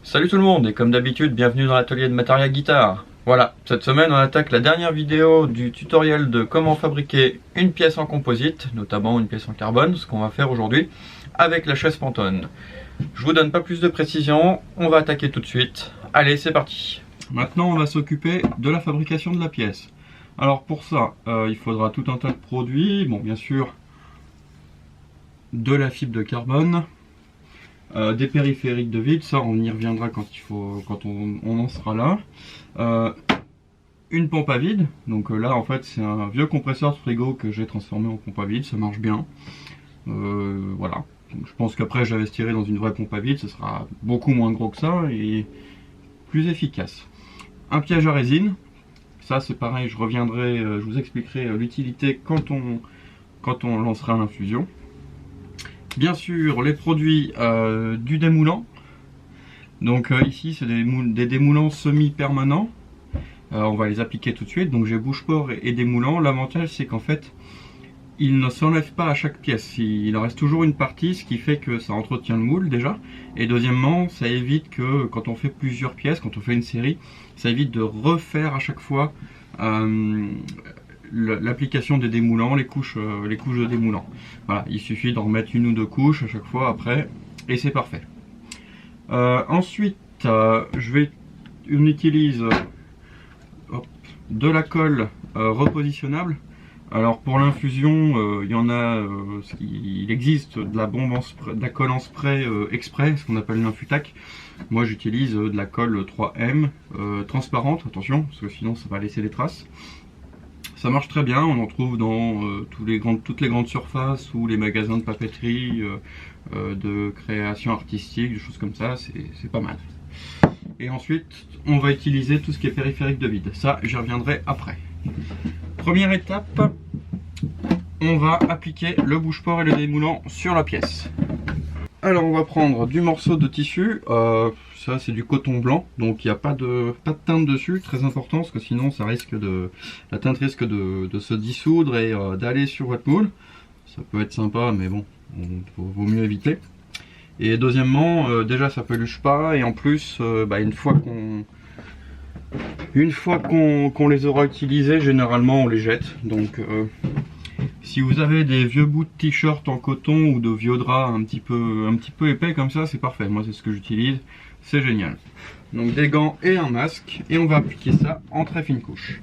Salut tout le monde et comme d'habitude, bienvenue dans l'atelier de Materia Guitare. Voilà, cette semaine on attaque la dernière vidéo du tutoriel de comment fabriquer une pièce en composite, notamment une pièce en carbone, ce qu'on va faire aujourd'hui avec la chaise Pantone. Je vous donne pas plus de précisions, on va attaquer tout de suite. Allez, c'est parti. Maintenant on va s'occuper de la fabrication de la pièce. Alors pour ça, il faudra tout un tas de produits, bon bien sûr de la fibre de carbone, des périphériques de vide, ça on y reviendra quand on en sera là. Une pompe à vide, donc là en fait c'est un vieux compresseur de frigo que j'ai transformé en pompe à vide, ça marche bien. Voilà, donc, je pense qu'après j'investirai dans une vraie pompe à vide, ce sera beaucoup moins gros que ça et plus efficace. Un piège à résine, ça c'est pareil, je reviendrai, je vous expliquerai l'utilité quand on lancera l'infusion. Bien sûr les produits du démoulant, donc ici c'est des démoulants semi-permanents, on va les appliquer tout de suite. Donc j'ai bouche-port et démoulant. L'avantage c'est qu'en fait ils ne s'enlèvent pas à chaque pièce, il en reste toujours une partie, ce qui fait que ça entretient le moule déjà, et deuxièmement ça évite que quand on fait plusieurs pièces, quand on fait une série, ça évite de refaire à chaque fois l'application des démoulants, les couches de démoulant. Voilà, il suffit d'en remettre une ou deux couches à chaque fois après et c'est parfait. Ensuite on utilise de la colle repositionnable. Alors pour l'infusion, il existe de la colle en spray exprès, ce qu'on appelle l'infutac. Moi j'utilise de la colle 3M transparente, attention, parce que sinon ça va laisser des traces. Ça marche très bien, on en trouve dans toutes les grandes surfaces ou les magasins de papeterie, de création artistique, des choses comme ça, c'est pas mal. Et ensuite, on va utiliser tout ce qui est périphérique de vide. Ça, j'y reviendrai après. Première étape, on va appliquer le bouche-port et le démoulant sur la pièce. Alors, on va prendre du morceau de tissu. Ça, c'est du coton blanc, donc il n'y a pas de teinte dessus, très important, parce que sinon, la teinte risque de se dissoudre et d'aller sur votre moule. Ça peut être sympa, mais bon, vaut mieux éviter. Et deuxièmement, déjà ça peluche pas, et en plus, une fois qu'on les aura utilisés, généralement on les jette. Donc si vous avez des vieux bouts de t-shirt en coton ou de vieux draps un petit peu épais comme ça, c'est parfait. Moi c'est ce que j'utilise, c'est génial. Donc des gants et un masque, et on va appliquer ça en très fine couche.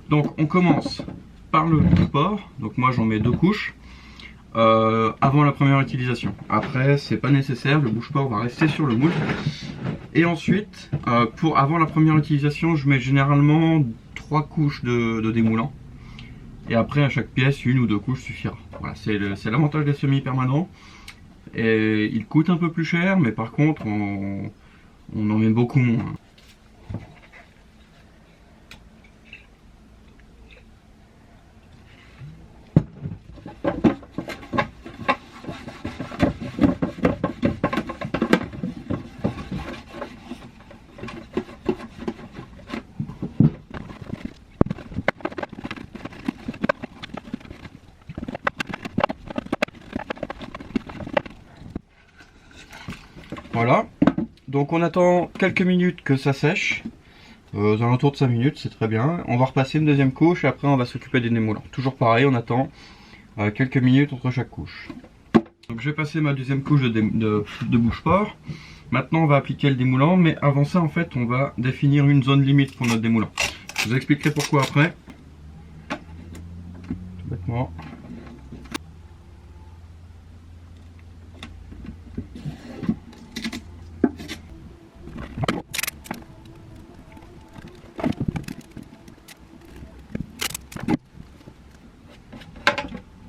Donc on commence par le bouche-port, donc moi j'en mets 2 couches. Avant la première utilisation. Après, c'est pas nécessaire, le bouche-port va rester sur le moule. Et ensuite, avant la première utilisation, je mets généralement 3 couches de démoulant. Et après, à chaque pièce, 1 ou 2 couches suffira. Voilà, c'est l'avantage des semi-permanents. Et ils coûtent un peu plus cher, mais par contre, on en met beaucoup moins. Voilà, donc on attend quelques minutes que ça sèche, aux alentours de 5 minutes, c'est très bien. On va repasser une deuxième couche et après on va s'occuper des démoulants. Toujours pareil, on attend quelques minutes entre chaque couche. Donc j'ai passé ma deuxième couche de bouche-port. Maintenant on va appliquer le démoulant, mais avant ça en fait on va définir une zone limite pour notre démoulant. Je vous expliquerai pourquoi après. Tout bêtement.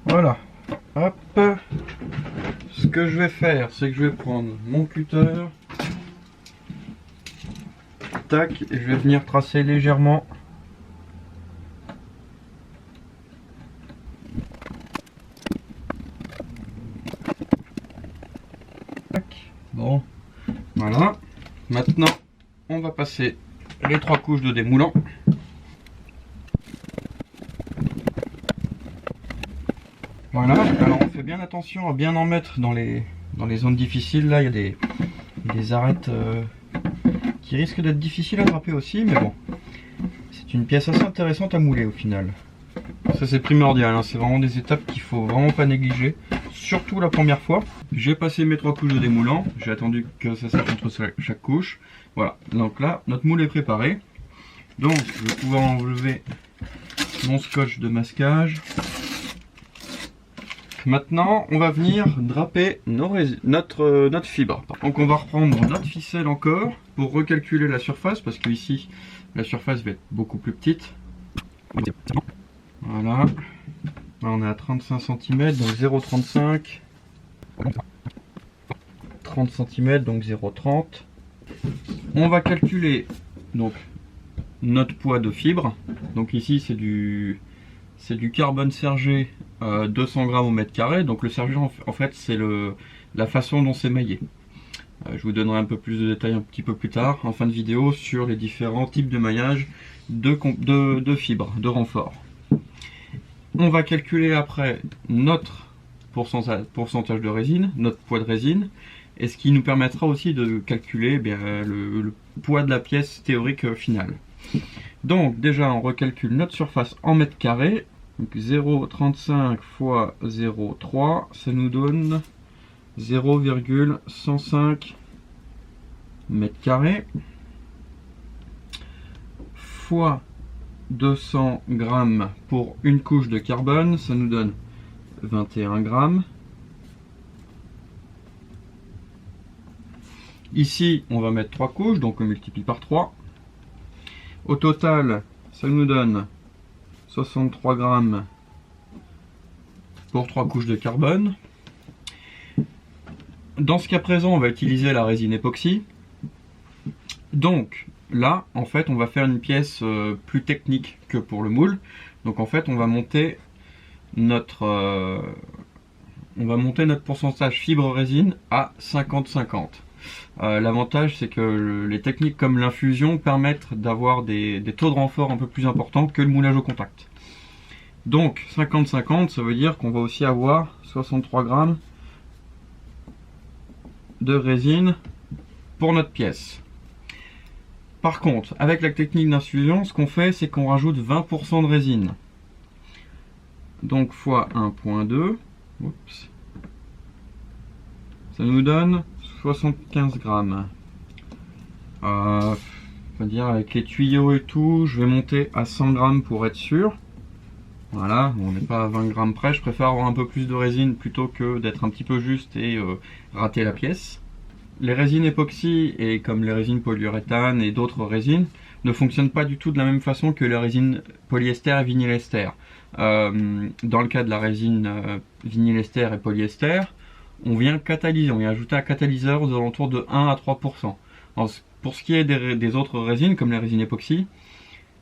Voilà, hop, ce que je vais faire, c'est que je vais prendre mon cutter, tac, et je vais venir tracer légèrement tac. Bon, voilà, maintenant on va passer les 3 couches de démoulant. Voilà, alors on fait bien attention à bien en mettre dans les zones difficiles. Là il y a des arêtes qui risque d'être difficile à draper aussi, mais bon, c'est une pièce assez intéressante à mouler au final. Ça c'est primordial, hein. C'est vraiment des étapes qu'il faut vraiment pas négliger, surtout la première fois. J'ai passé mes 3 couches de démoulant, j'ai attendu que ça sèche entre chaque couche. Voilà, donc là notre moule est préparé. Donc je vais pouvoir enlever mon scotch de masquage. Maintenant on va venir draper notre fibre. Donc on va reprendre notre ficelle encore pour recalculer la surface, parce que ici la surface va être beaucoup plus petite. Voilà, là, on est à 35 cm, donc 0,35, 30 cm, donc 0,30. On va calculer donc notre poids de fibre. Donc ici c'est du carbone sergé 200 grammes au mètre carré. Donc le sergé en fait c'est la façon dont c'est maillé. Je vous donnerai un peu plus de détails un petit peu plus tard en fin de vidéo sur les différents types de maillage de fibres, de renfort. On va calculer après notre pourcentage de résine, notre poids de résine, et ce qui nous permettra aussi de calculer le poids de la pièce théorique finale. Donc déjà on recalcule notre surface en mètres carrés. 0,35 fois 0,3, ça nous donne 0,105 mètres carrés fois 200 grammes pour une couche de carbone, ça nous donne 21 grammes. Ici, on va mettre 3 couches, donc on multiplie par 3. Au total, ça nous donne 63 grammes pour 3 couches de carbone. Dans ce cas présent, on va utiliser la résine époxy. Donc, là, en fait, on va faire une pièce plus technique que pour le moule. Donc, en fait, on va monter notre pourcentage fibre-résine à 50-50. L'avantage, c'est que les techniques comme l'infusion permettent d'avoir des taux de renfort un peu plus importants que le moulage au contact. Donc, 50-50, ça veut dire qu'on va aussi avoir 63 grammes de résine pour notre pièce. Par contre, avec la technique d'infusion, ce qu'on fait, c'est qu'on rajoute 20% de résine. Donc fois 1,2, ça nous donne 75 grammes. On va dire avec les tuyaux et tout, je vais monter à 100 grammes pour être sûr. Voilà, on n'est pas à 20 grammes près, je préfère avoir un peu plus de résine plutôt que d'être un petit peu juste et rater la pièce. Les résines époxy, et comme les résines polyuréthane et d'autres résines, ne fonctionnent pas du tout de la même façon que les résines polyester et vinylester. Dans le cas de la résine vinylester et polyester, on vient catalyser, on vient ajouter un catalyseur aux alentours de 1 à 3%. Alors, pour ce qui est des autres résines, comme les résines époxy,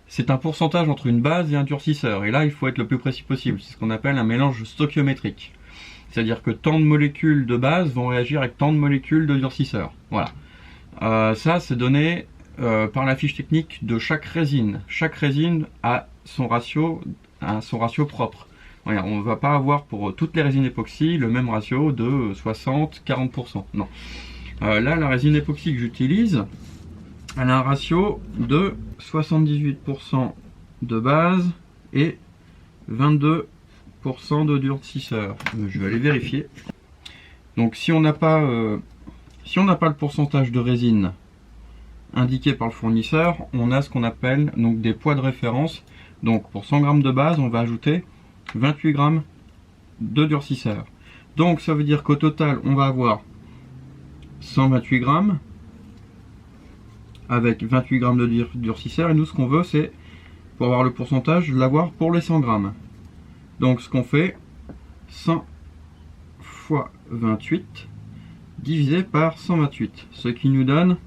c'est un pourcentage entre une base et un durcisseur. Et là, il faut être le plus précis possible. C'est ce qu'on appelle un mélange stoichiométrique. C'est-à-dire que tant de molécules de base vont réagir avec tant de molécules de durcisseur. Voilà. Ça, c'est donné par la fiche technique de chaque résine. Chaque résine a son ratio propre. Voilà, on ne va pas avoir pour toutes les résines époxy le même ratio de 60-40%. Non. Là, la résine époxy que j'utilise, elle a un ratio de 78% de base et 22% de durcisseur. Je vais aller vérifier. Donc si on n'a pas le pourcentage de résine indiqué par le fournisseur, on a ce qu'on appelle donc des poids de référence. Donc pour 100 g de base, on va ajouter 28 g de durcisseur. Donc ça veut dire qu'au total, on va avoir 128 g avec 28 g de durcisseur. Et nous, ce qu'on veut, c'est, pour avoir le pourcentage, l'avoir pour les 100 g. Donc ce qu'on fait, 100 fois 28 divisé par 128, ce qui nous donne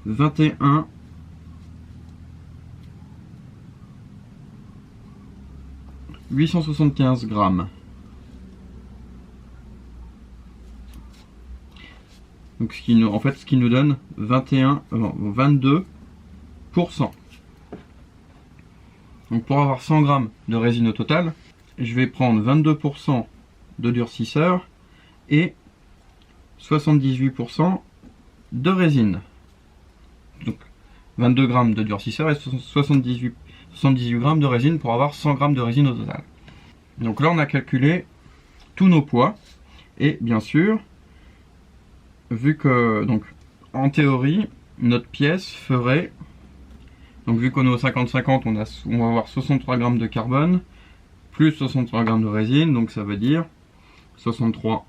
21 875 grammes. Donc ce qui nous donne 22%. Donc pour avoir 100 grammes de résine au total, je vais prendre 22% de durcisseur et 78% de résine. 22 grammes de durcisseur et 78 grammes de résine pour avoir 100 grammes de résine au total. Donc là on a calculé tous nos poids et bien sûr, vu que donc en théorie notre pièce ferait, donc vu qu'on est au 50-50, on va avoir 63 grammes de carbone plus 63 grammes de résine, donc ça veut dire 63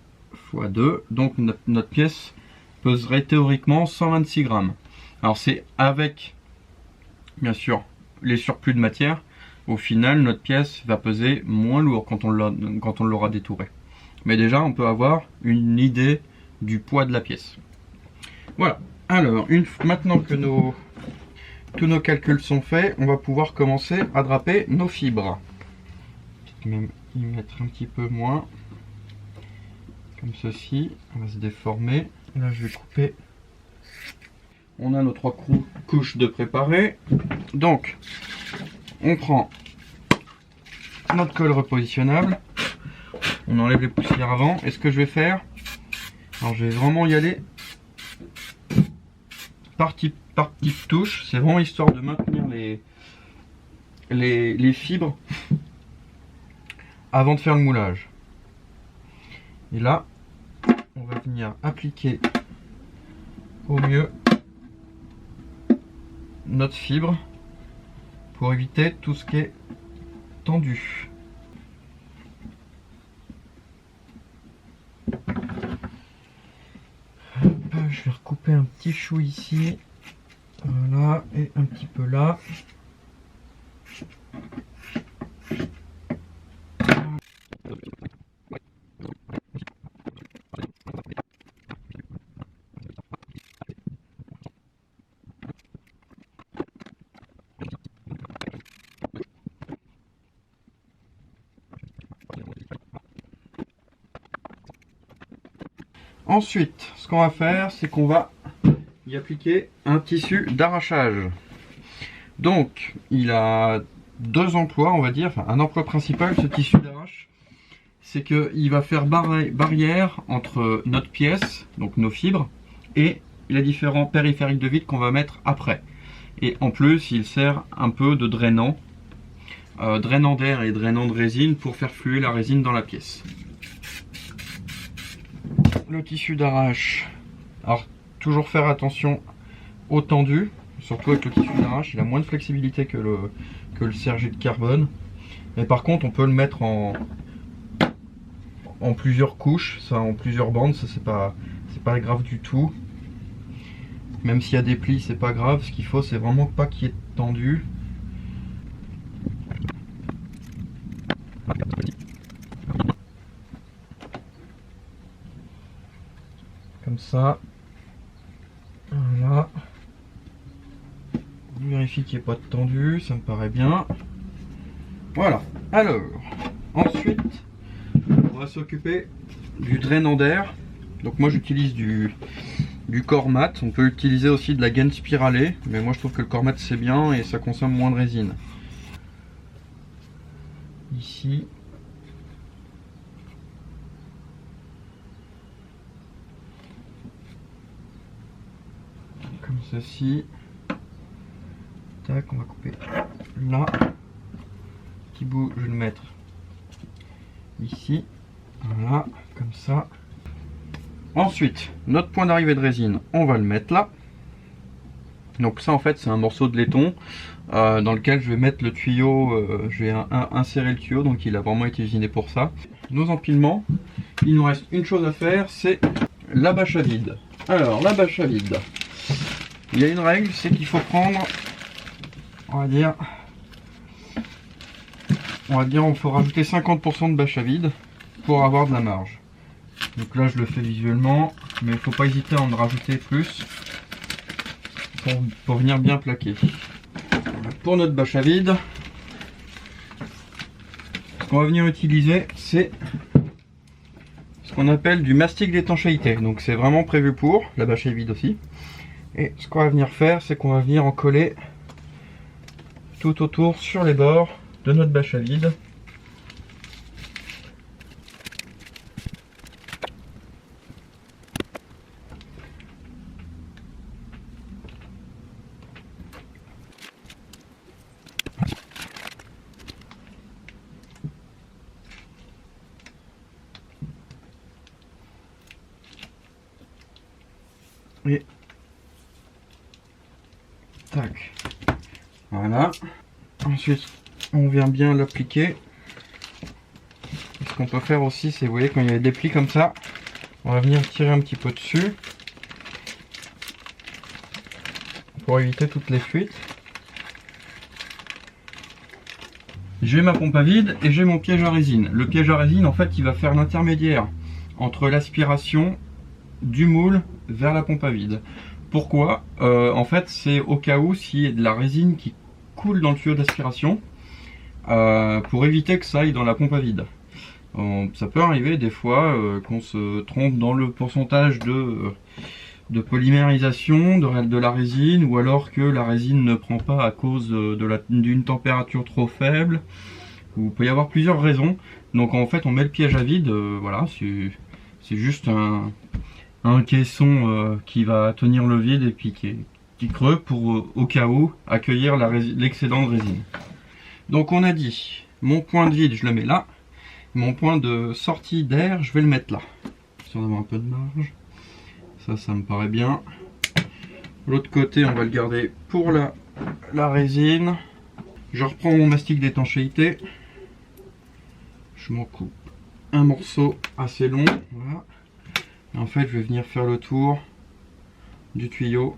x 2, donc notre pièce peserait théoriquement 126 grammes. Alors c'est avec bien sûr les surplus de matière. Au final notre pièce va peser moins lourd quand on l'aura détouré. Mais déjà on peut avoir une idée du poids de la pièce. Voilà, alors maintenant que tous nos calculs sont faits, on va pouvoir commencer à draper nos fibres. Peut-être même y mettre un petit peu moins, comme ceci, on va se déformer. Là je vais couper. On a nos 3 couches de préparé. Donc on prend notre colle repositionnable, on enlève les poussières avant, et ce que je vais faire, alors je vais vraiment y aller par petite touche, c'est vraiment histoire de maintenir les fibres avant de faire le moulage. Et là on va venir appliquer au mieux notre fibre pour éviter tout ce qui est tendu. Je vais recouper un petit chou ici, voilà, et un petit peu là. Ensuite, ce qu'on va faire, c'est qu'on va y appliquer un tissu d'arrachage. Donc, il a 2 emplois, on va dire, enfin un emploi principal, ce tissu d'arrache, c'est qu'il va faire barrière entre notre pièce, donc nos fibres, et les différents périphériques de vide qu'on va mettre après. Et en plus, il sert un peu de drainant d'air et drainant de résine pour faire fluer la résine dans la pièce. Le tissu d'arrache, alors toujours faire attention au tendu, surtout avec le tissu d'arrache, il a moins de flexibilité que le serge de carbone, mais par contre on peut le mettre en plusieurs couches, ça, en plusieurs bandes, ça c'est pas grave du tout. Même s'il y a des plis, c'est pas grave, ce qu'il faut c'est vraiment pas qu'il y ait tendu. Comme ça, voilà. On vérifie qu'il n'y ait pas de tendu, ça me paraît bien. Voilà, alors, ensuite, on va s'occuper du drainant d'air. Donc moi j'utilise du Cormat, on peut utiliser aussi de la gaine spiralée, mais moi je trouve que le Cormat c'est bien et ça consomme moins de résine. Ici. Comme ceci. Tac, on va couper là. Petit bout, je vais le mettre ici. Voilà, comme ça. Ensuite, notre point d'arrivée de résine, on va le mettre là. Donc ça en fait c'est un morceau de laiton dans lequel je vais mettre le tuyau, je vais insérer le tuyau, donc il a vraiment été usiné pour ça. Nos empilements, il nous reste une chose à faire, c'est la bâche à vide. Alors la bâche à vide, il y a une règle, c'est qu'il faut prendre, on va dire il faut rajouter 50% de bâche à vide pour avoir de la marge. Donc là je le fais visuellement, mais il ne faut pas hésiter à en rajouter plus pour venir bien plaquer. Pour notre bâche à vide, ce qu'on va venir utiliser, c'est ce qu'on appelle du mastic d'étanchéité. Donc c'est vraiment prévu pour la bâche à vide aussi. Et ce qu'on va venir faire, c'est qu'on va venir en coller tout autour sur les bords de notre bâche à vide. Tac. Voilà. Ensuite, on vient bien l'appliquer. Ce qu'on peut faire aussi, c'est, vous voyez, quand il y a des plis comme ça, on va venir tirer un petit peu dessus pour éviter toutes les fuites. J'ai ma pompe à vide et j'ai mon piège à résine. Le piège à résine, en fait, il va faire l'intermédiaire entre l'aspiration du moule vers la pompe à vide. Pourquoi? En fait, c'est au cas où s'il y a de la résine qui coule dans le tuyau d'aspiration, pour éviter que ça aille dans la pompe à vide. Ça peut arriver des fois qu'on se trompe dans le pourcentage de polymérisation de la résine, ou alors que la résine ne prend pas à cause d'une température trop faible. Il peut y avoir plusieurs raisons. Donc en fait on met le piège à vide, voilà, c'est juste un caisson qui va tenir le vide et puis qui est creux pour au cas où accueillir l'excédent de résine. Donc on a dit, mon point de vide je le mets là, mon point de sortie d'air je vais le mettre là, histoire d'avoir un peu de marge. Ça me paraît bien. L'autre côté on va le garder pour la résine. Je reprends mon mastic d'étanchéité, je m'en coupe un morceau assez long, voilà. Et en fait je vais venir faire le tour du tuyau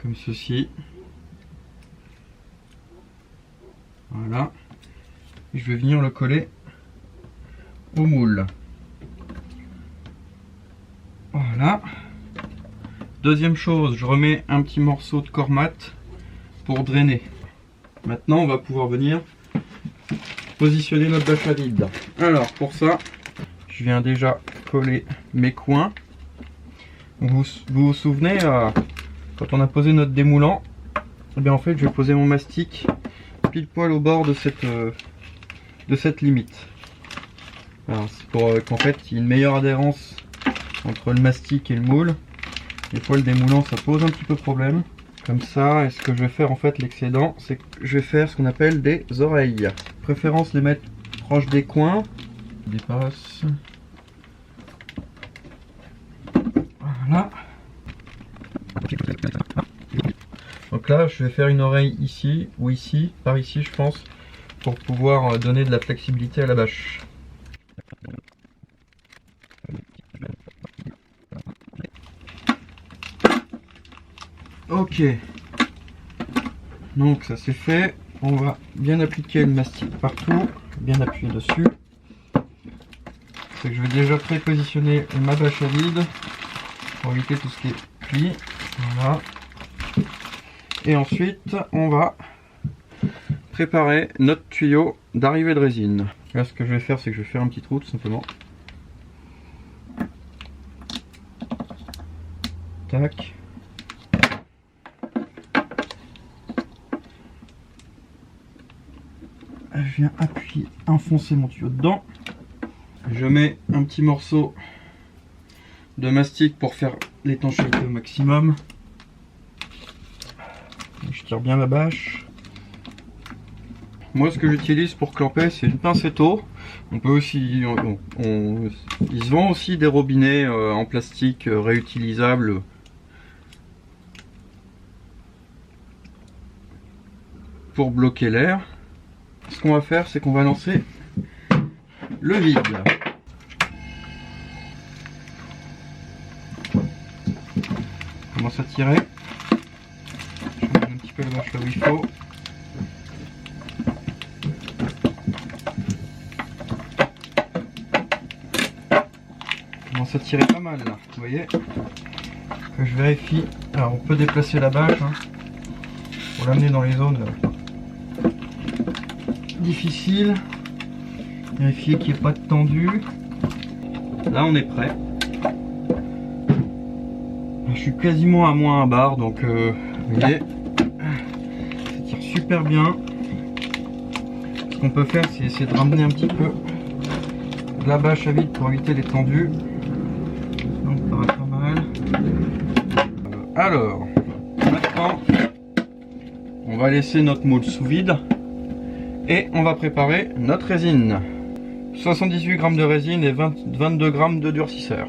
comme ceci, voilà, et je vais venir le coller au moule, voilà. Deuxième chose, je remets un petit morceau de cormat pour drainer. Maintenant on va pouvoir venir positionner notre bâche à vide. Alors pour ça, je viens déjà coller mes coins. Vous vous souvenez, quand on a posé notre démoulant, eh bien en fait je vais poser mon mastic pile poil au bord de cette limite. C'est pour qu'en fait il y ait une meilleure adhérence entre le mastic et le moule. Des fois le démoulant ça pose un petit peu problème. Comme ça, et ce que je vais faire en fait, l'excédent, c'est que je vais faire ce qu'on appelle des oreilles. Préférence les mettre proche des coins. Dépasse. Voilà. Donc là, je vais faire une oreille ici ou ici, par ici je pense, pour pouvoir donner de la flexibilité à la bâche. Ok, donc ça c'est fait. On va bien appliquer le mastic partout, bien appuyer dessus. C'est que je vais déjà prépositionner ma bâche à vide pour éviter tout ce qui est pli. Voilà. Et ensuite on va préparer notre tuyau d'arrivée de résine. Là ce que je vais faire, c'est que je vais faire un petit trou tout simplement. Tac. Je viens appuyer, enfoncer mon tuyau dedans. Je mets un petit morceau de mastic pour faire l'étanchéité au maximum. Je tire bien la bâche. Moi ce que j'utilise pour clamper, c'est une pincetto. On peut aussi, ils se vendent aussi des robinets en plastique réutilisables. Pour bloquer l'air. Ce qu'on va faire, c'est qu'on va lancer le vide. On commence à tirer. Je mets un petit peu la bâche là où il faut. On commence à tirer pas mal là, vous voyez. Que je vérifie. Alors on peut déplacer la bâche pour l'amener dans les zones difficile, vérifier qu'il n'y ait pas de tendu. Là on est prêt. Je suis quasiment à moins 1 bar, donc vous voyez, ça tire super bien. Ce qu'on peut faire, c'est essayer de ramener un petit peu de la bâche à vide pour éviter les tendus. Donc ça va pas mal. Alors maintenant on va laisser notre moule sous vide. Et on va préparer notre résine. 78 g de résine et 22 g de durcisseur.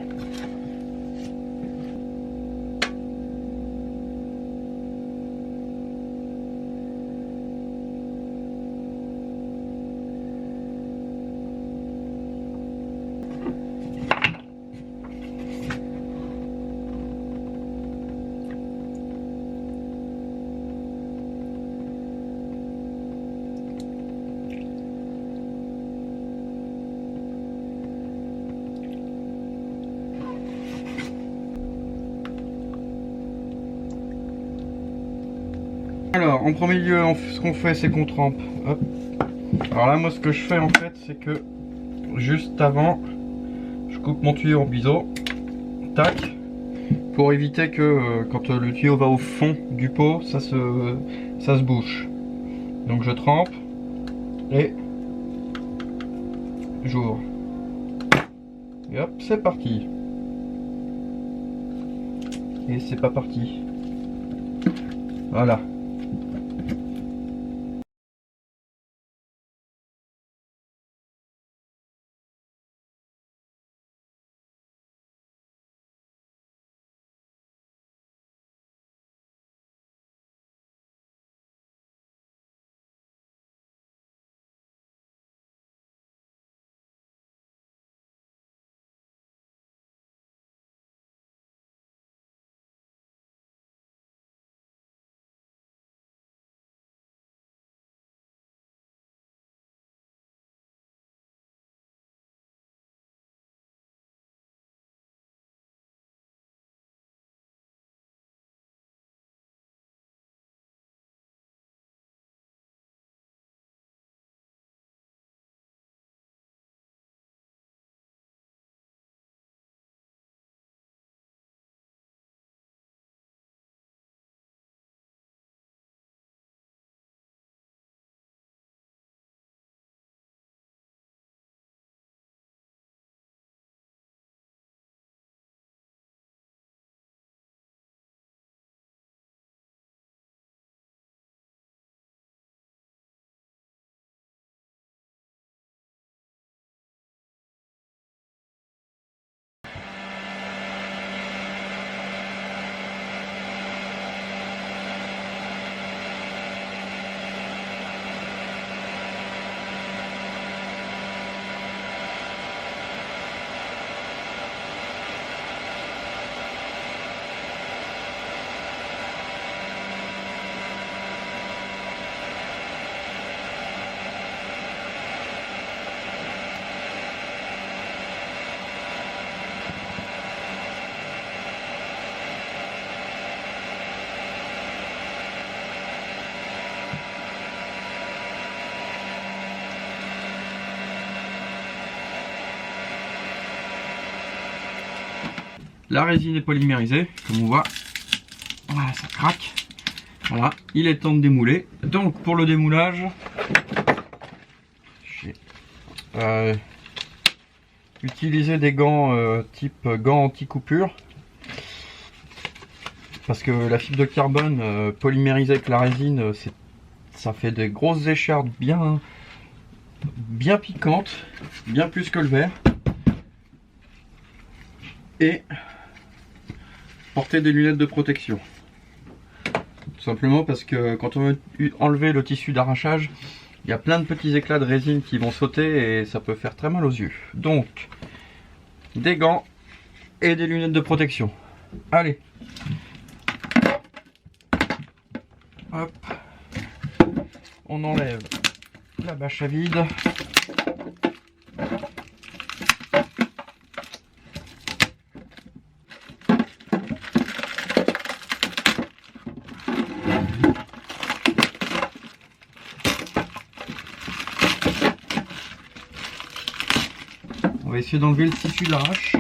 Alors en premier lieu, ce qu'on fait, c'est qu'on trempe. Hop. Alors là, moi ce que je fais en fait, c'est que juste avant, je coupe mon tuyau en biseau. Tac. Pour éviter que quand le tuyau va au fond du pot, ça se bouche. Donc je trempe et j'ouvre. Et hop, c'est parti. Et c'est pas parti. Voilà. La résine est polymérisée, comme on voit. Voilà, ça craque. Voilà, il est temps de démouler. Donc pour le démoulage, j'ai utilisé des gants type gants anti-coupure. Parce que la fibre de carbone polymérisée avec la résine, ça fait des grosses échardes bien piquantes, bien plus que le verre. Et porter des lunettes de protection. Tout simplement parce que quand on veut enlever le tissu d'arrachage, il y a plein de petits éclats de résine qui vont sauter et ça peut faire très mal aux yeux. Donc, des gants et des lunettes de protection. Allez. Hop. On enlève la bâche à vide. On va essayer d'enlever le tissu d'arrache.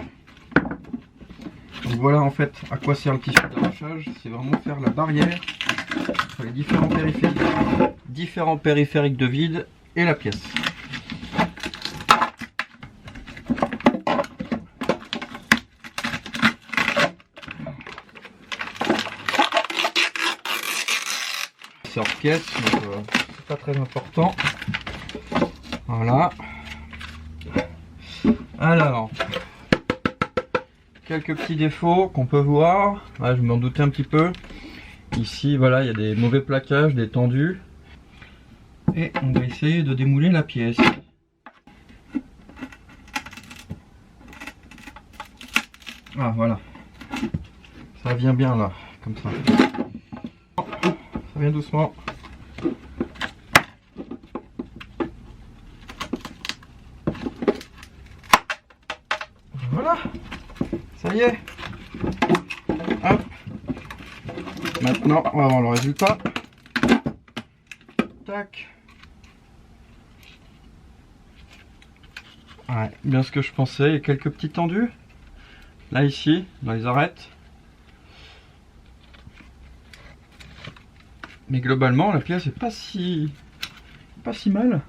Donc voilà en fait à quoi sert le tissu d'arrachage. C'est vraiment faire la barrière entre les différents périphériques de vide et la pièce. C'est hors pièce, donc c'est pas très important. Voilà. Alors, quelques petits défauts qu'on peut voir. Ouais, je m'en doutais un petit peu. Ici, voilà, il y a des mauvais plaquages, des tendus. Et on va essayer de démouler la pièce. Ah, voilà. Ça vient bien là, comme ça. Ça vient doucement. Voilà, ça y est. Hop. Maintenant, on va voir le résultat. tac. Ouais, bien ce que je pensais. Il y a quelques petits tendus. Là, ici, dans les arêtes. Mais globalement, la pièce est pas si mal.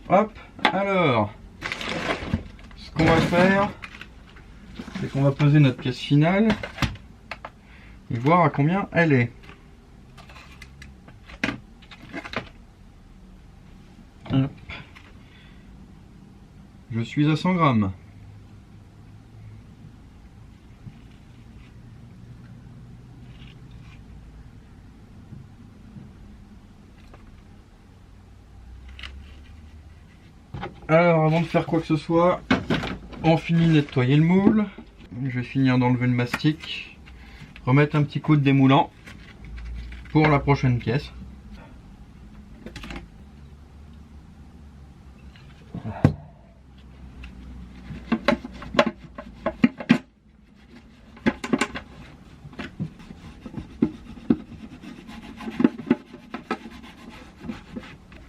Hop, alors, ce qu'on va faire, c'est qu'on va poser notre pièce finale et voir à combien elle est. Hop. Je suis à 100 grammes. Alors, avant de faire quoi que ce soit, on finit de nettoyer le moule. Je vais finir d'enlever le mastic, remettre un petit coup de démoulant pour la prochaine pièce.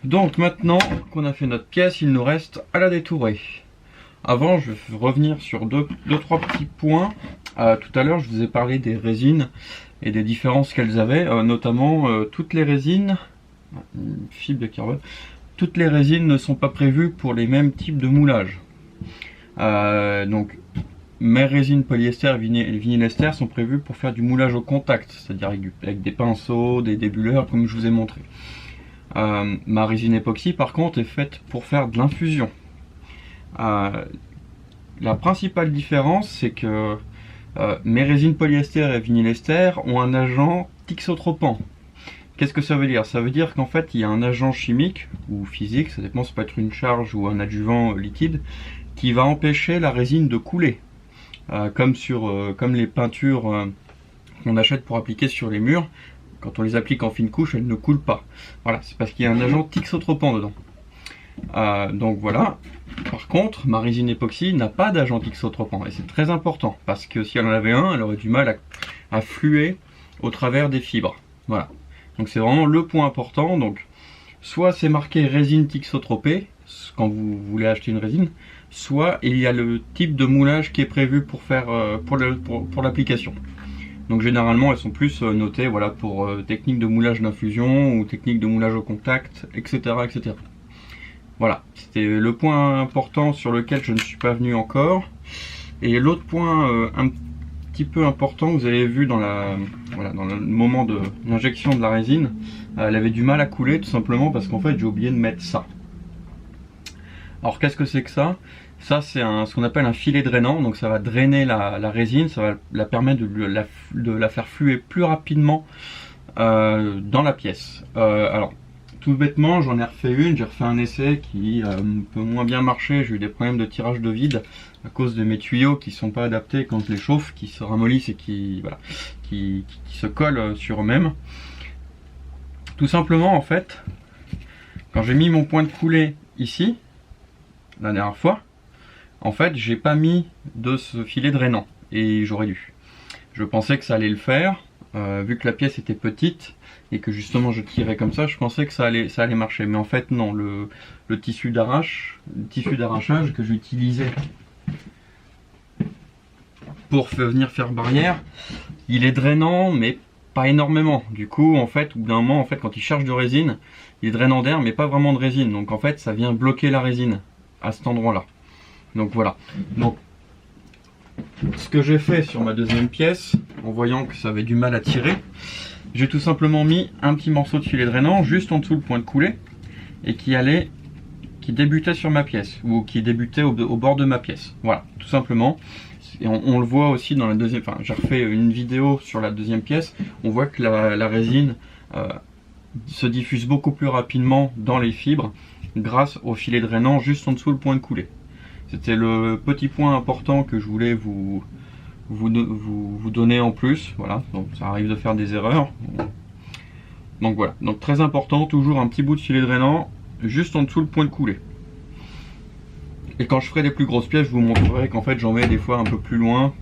Donc maintenant qu'on a fait notre pièce, il nous reste à la détourer. Avant, je vais revenir sur deux, trois petits points. Tout à l'heure, je vous ai parlé des résines et des différences qu'elles avaient, notamment toutes les résines, fibre de carbone, toutes les résines ne sont pas prévues pour les mêmes types de moulage. Donc, mes résines polyester et vinylester sont prévues pour faire du moulage au contact, c'est-à-dire avec des pinceaux, des débuleurs, comme je vous ai montré. Ma résine époxy par contre est faite pour faire de l'infusion. La principale différence, c'est que mes résines polyester et vinylester ont un agent thixotropant. Qu'est-ce que ça veut dire? Ça veut dire qu'en fait il y a un agent chimique ou physique, ça dépend, ça peut être une charge ou un adjuvant liquide, qui va empêcher la résine de couler, comme les peintures qu'on achète pour appliquer sur les murs. Quand on les applique en fine couche, elles ne coulent pas. Voilà, c'est parce qu'il y a un agent thixotropant dedans. Donc voilà. Par contre, ma résine époxy n'a pas d'agent thixotropant. Et c'est très important, parce que si elle en avait un, elle aurait du mal à fluer au travers des fibres. Voilà. Donc c'est vraiment le point important. Donc, soit c'est marqué résine thixotropée, quand vous voulez acheter une résine, soit il y a le type de moulage qui est prévu pour faire pour l'application. Donc généralement elles sont plus notées, voilà, pour technique de moulage d'infusion ou technique de moulage au contact, etc. etc. Voilà, c'était le point important sur lequel je ne suis pas venu encore. Et l'autre point un petit peu important, vous avez vu dans le moment de l'injection de la résine, elle avait du mal à couler tout simplement parce qu'en fait j'ai oublié de mettre ça. Alors qu'est-ce que c'est que ça? Ça c'est ce qu'on appelle un filet drainant, donc ça va drainer la résine, ça va la permettre de la faire fluer plus rapidement dans la pièce. Alors tout bêtement, j'en ai refait une, j'ai refait un essai qui peut moins bien marcher, j'ai eu des problèmes de tirage de vide à cause de mes tuyaux qui sont pas adaptés quand je les chauffe, qui se ramollissent et qui se collent sur eux-mêmes. Tout simplement en fait, quand j'ai mis mon point de coulée ici, la dernière fois, en fait j'ai pas mis de ce filet drainant et j'aurais dû. Je pensais que ça allait le faire, vu que la pièce était petite et que justement je tirais comme ça, je pensais que ça allait marcher, mais en fait non. Le tissu d'arrachage que j'utilisais pour venir faire barrière, il est drainant mais pas énormément. Du coup en fait au bout d'un moment, en fait, quand il charge de résine, il est drainant d'air mais pas vraiment de résine, donc en fait ça vient bloquer la résine à cet endroit là. Donc voilà. Donc ce que j'ai fait sur ma deuxième pièce, en voyant que ça avait du mal à tirer, j'ai tout simplement mis un petit morceau de filet drainant juste en dessous le point de coulée et qui débutait sur ma pièce ou qui débutait au bord de ma pièce. Voilà, tout simplement. Et on le voit aussi dans la deuxième. Enfin, j'ai refait une vidéo sur la deuxième pièce. On voit que la résine se diffuse beaucoup plus rapidement dans les fibres grâce au filet drainant juste en dessous le point de coulée. C'était le petit point important que je voulais vous donner en plus. Voilà, donc ça arrive de faire des erreurs. Donc voilà, donc très important, toujours un petit bout de filet drainant juste en dessous le point de coulée. Et quand je ferai des plus grosses pièces, je vous montrerai qu'en fait j'en mets des fois un peu plus loin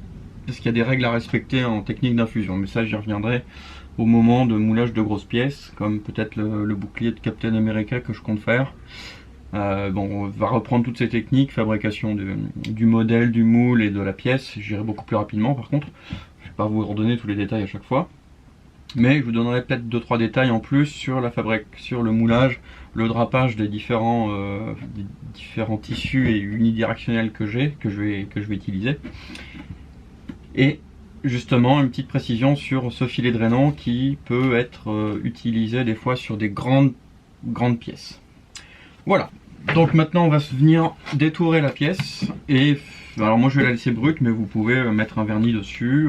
parce qu'il y a des règles à respecter en technique d'infusion, mais ça j'y reviendrai au moment de moulage de grosses pièces, comme peut-être le bouclier de Captain America que je compte faire. Bon, on va reprendre toutes ces techniques, fabrication du modèle, du moule et de la pièce. J'irai beaucoup plus rapidement par contre. Je ne vais pas vous redonner tous les détails à chaque fois. Mais je vous donnerai peut-être 2-3 détails en plus sur la fabrique, sur le moulage, le drapage des différents tissus et unidirectionnels que je vais utiliser. Et justement, une petite précision sur ce filet drainant qui peut être utilisé des fois sur des grandes pièces. Voilà. Donc maintenant on va venir détourer la pièce, et alors moi je vais la laisser brute, mais vous pouvez mettre un vernis dessus,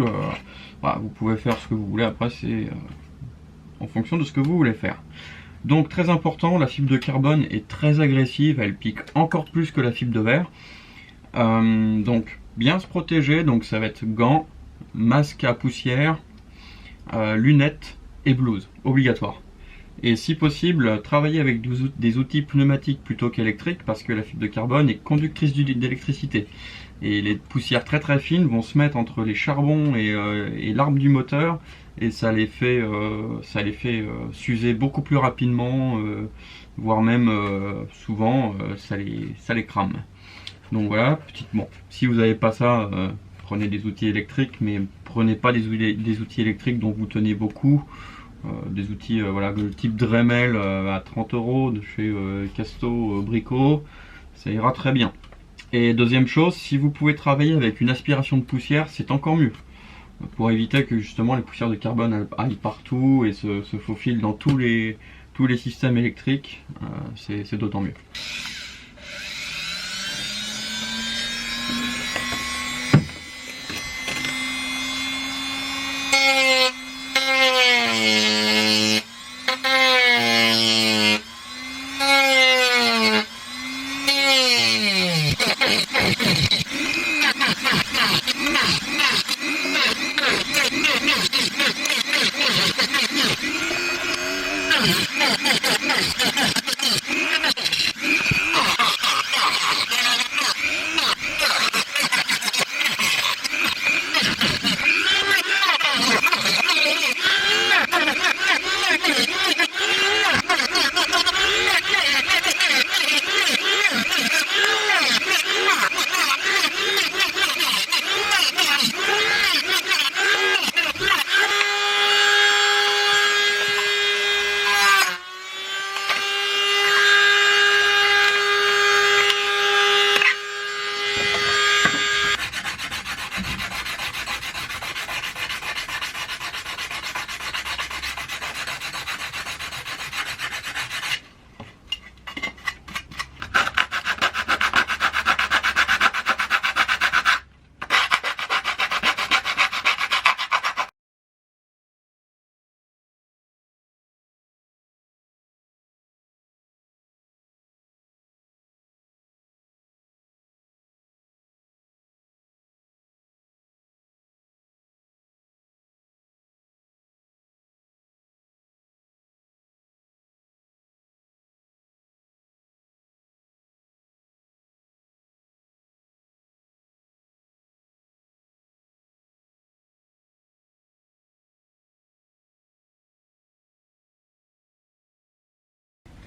voilà, vous pouvez faire ce que vous voulez, après c'est en fonction de ce que vous voulez faire. Donc très important, la fibre de carbone est très agressive, elle pique encore plus que la fibre de verre, donc bien se protéger, donc ça va être gants, masque à poussière, lunettes et blouse, obligatoire. Et si possible, travailler avec des outils pneumatiques plutôt qu'électriques, parce que la fibre de carbone est conductrice d'électricité. Et les poussières très très fines vont se mettre entre les charbons et l'arbre du moteur, et ça les fait s'user beaucoup plus rapidement, voire même souvent ça les crame. Donc voilà, bon, si vous n'avez pas ça, prenez des outils électriques, mais prenez pas des outils électriques dont vous tenez beaucoup. Des outils voilà, le type Dremel à 30 € de chez Casto Brico, ça ira très bien. Et deuxième chose, si vous pouvez travailler avec une aspiration de poussière, c'est encore mieux, pour éviter que justement les poussières de carbone aillent partout et se faufilent dans tous les systèmes électriques, c'est d'autant mieux.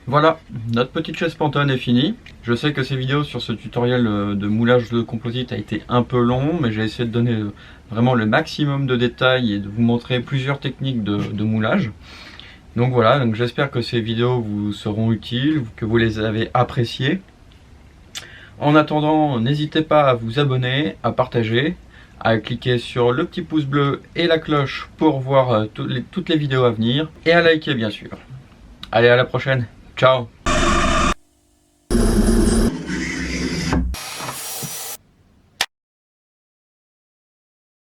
Voilà, notre petite chaise Pantone est finie. Je sais que ces vidéos sur ce tutoriel de moulage de composite a été un peu long, mais j'ai essayé de donner vraiment le maximum de détails et de vous montrer plusieurs techniques de moulage. Donc voilà, donc j'espère que ces vidéos vous seront utiles, que vous les avez appréciées. En attendant, n'hésitez pas à vous abonner, à partager, à cliquer sur le petit pouce bleu et la cloche pour voir toutes les vidéos à venir, et à liker bien sûr. Allez, à la prochaine. Ciao.